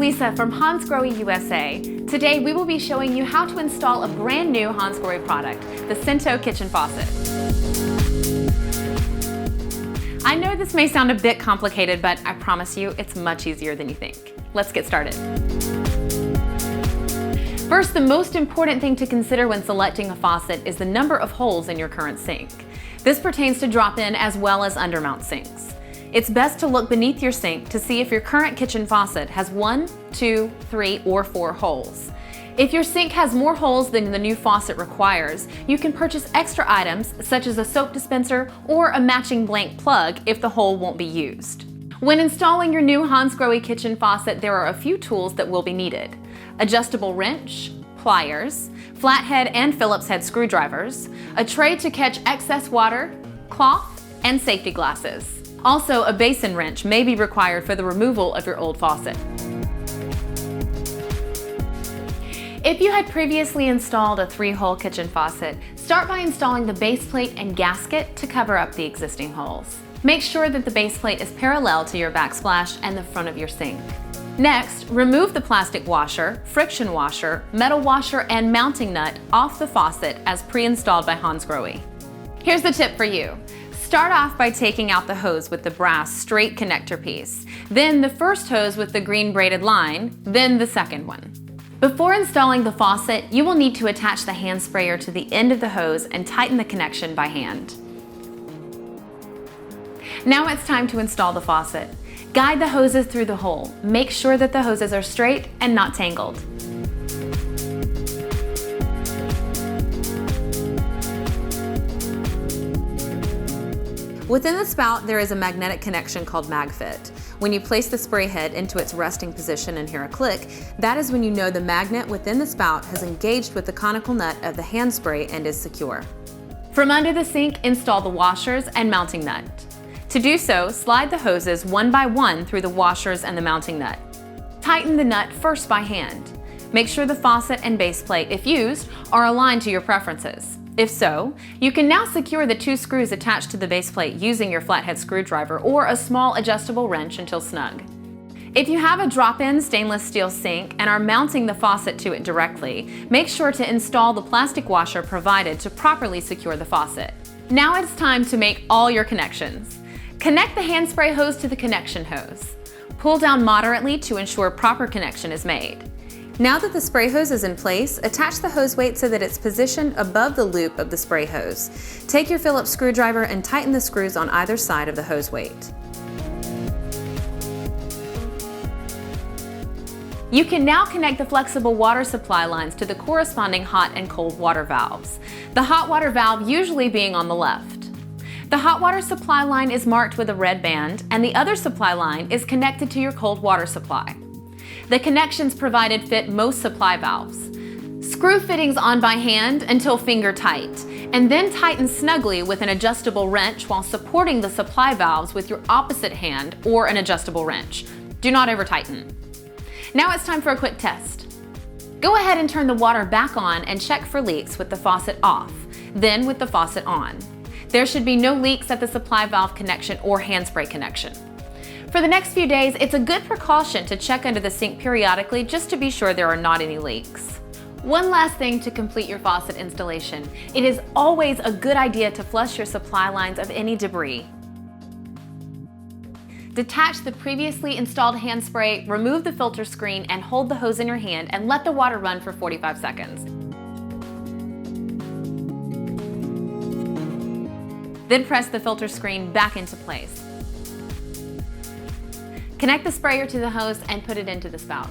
Lisa from Hansgrohe USA. Today we will be showing you how to install a brand new Hansgrohe product, the Cento kitchen faucet. I know this may sound a bit complicated, but I promise you it's much easier than you think. Let's get started. First, the most important thing to consider when selecting a faucet is the number of holes in your current sink. This pertains to drop-in as well as undermount sinks. It's best to look beneath your sink to see if your current kitchen faucet has 1, 2, 3, or 4 holes. If your sink has more holes than the new faucet requires, you can purchase extra items such as a soap dispenser or a matching blank plug if the hole won't be used. When installing your new Hansgrohe kitchen faucet, there are a few tools that will be needed: adjustable wrench, pliers, flathead and Phillips head screwdrivers, a tray to catch excess water, cloth, and safety glasses. Also, a basin wrench may be required for the removal of your old faucet. If you had previously installed a 3-hole kitchen faucet, start by installing the base plate and gasket to cover up the existing holes. Make sure that the base plate is parallel to your backsplash and the front of your sink. Next, remove the plastic washer, friction washer, metal washer, and mounting nut off the faucet as pre-installed by Hansgrohe. Here's the tip for you. Start off by taking out the hose with the brass straight connector piece, then the first hose with the green braided line, then the second one. Before installing the faucet, you will need to attach the hand sprayer to the end of the hose and tighten the connection by hand. Now it's time to install the faucet. Guide the hoses through the hole. Make sure that the hoses are straight and not tangled. Within the spout, there is a magnetic connection called MagFit. When you place the spray head into its resting position and hear a click, that is when you know the magnet within the spout has engaged with the conical nut of the hand spray and is secure. From under the sink, install the washers and mounting nut. To do so, slide the hoses one by one through the washers and the mounting nut. Tighten the nut first by hand. Make sure the faucet and base plate, if used, are aligned to your preferences. If so, you can now secure the 2 screws attached to the base plate using your flathead screwdriver or a small adjustable wrench until snug. If you have a drop-in stainless steel sink and are mounting the faucet to it directly, make sure to install the plastic washer provided to properly secure the faucet. Now it's time to make all your connections. Connect the hand spray hose to the connection hose. Pull down moderately to ensure proper connection is made. Now that the spray hose is in place, attach the hose weight so that it's positioned above the loop of the spray hose. Take your Phillips screwdriver and tighten the screws on either side of the hose weight. You can now connect the flexible water supply lines to the corresponding hot and cold water valves, the hot water valve usually being on the left. The hot water supply line is marked with a red band, and the other supply line is connected to your cold water supply. The connections provided fit most supply valves. Screw fittings on by hand until finger tight, and then tighten snugly with an adjustable wrench while supporting the supply valves with your opposite hand or an adjustable wrench. Do not over tighten. Now it's time for a quick test. Go ahead and turn the water back on and check for leaks with the faucet off, then with the faucet on. There should be no leaks at the supply valve connection or hand spray connection. For the next few days, it's a good precaution to check under the sink periodically just to be sure there are not any leaks. One last thing to complete your faucet installation. It is always a good idea to flush your supply lines of any debris. Detach the previously installed hand spray, remove the filter screen, and hold the hose in your hand and let the water run for 45 seconds. Then press the filter screen back into place. Connect the sprayer to the hose and put it into the spout.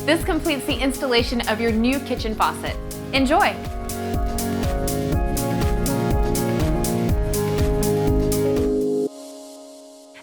This completes the installation of your new kitchen faucet. Enjoy!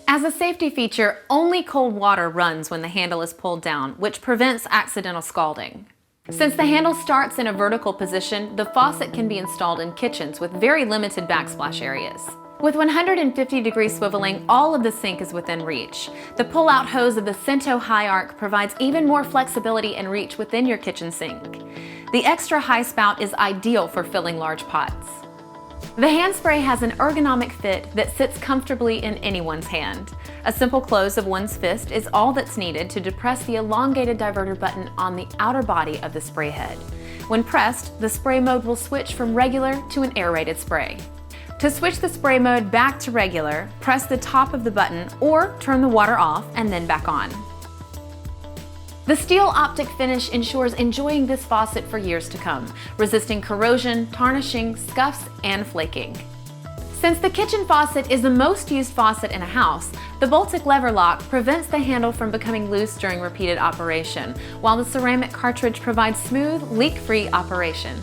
As a safety feature, only cold water runs when the handle is pulled down, which prevents accidental scalding. Since the handle starts in a vertical position, the faucet can be installed in kitchens with very limited backsplash areas. With 150-degree swiveling, all of the sink is within reach. The pull-out hose of the Cento High Arc provides even more flexibility and reach within your kitchen sink. The extra high spout is ideal for filling large pots. The hand spray has an ergonomic fit that sits comfortably in anyone's hand. A simple close of one's fist is all that's needed to depress the elongated diverter button on the outer body of the spray head. When pressed, the spray mode will switch from regular to an aerated spray. To switch the spray mode back to regular, press the top of the button or turn the water off and then back on. The steel optic finish ensures enjoying this faucet for years to come, resisting corrosion, tarnishing, scuffs, and flaking. Since the kitchen faucet is the most used faucet in a house, the Baltic lever lock prevents the handle from becoming loose during repeated operation, while the ceramic cartridge provides smooth, leak-free operation.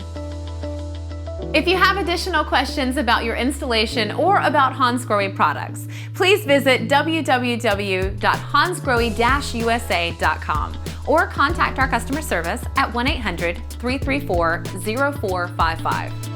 If you have additional questions about your installation or about Hansgrohe products, please visit www.hansgrohe-usa.com or contact our customer service at 1-800-334-0455.